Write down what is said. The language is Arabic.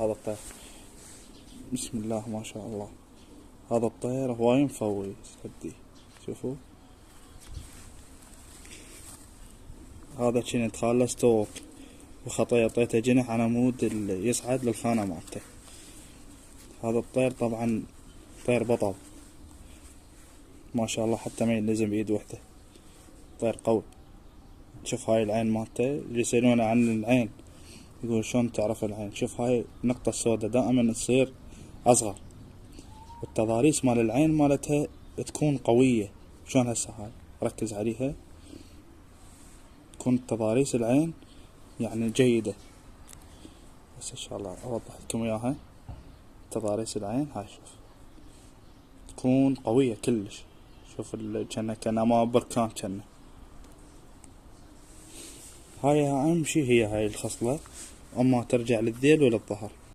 هذا الطير بسم الله ما شاء الله. هذا الطير هواي مفوي صدي. شوفوا هذا كنت خاله ستوك وخطية اعطيته جنح على مود يصعد للخانة مالته. هذا الطير طبعا طير بطل ما شاء الله، حتى ما يلزم بيد وحده، طير قوي. شوف هاي العين مالته، يسألونه عن العين يقول شلون تعرف العين؟ شوف هاي النقطة السوداء دائما تصير اصغر، والتضاريس مال العين مالتها تكون قوية. شلون هسه هاي ركز عليها، تكون تضاريس العين يعني جيدة. بس ان شاء الله اوضح لكم اياها. تضاريس العين هاي شوف تكون قوية كلش. شوف كأنها ما بركان كأنه. هاي اهم شي هي هاي الخصلة، اما ترجع للذيل وللظهر.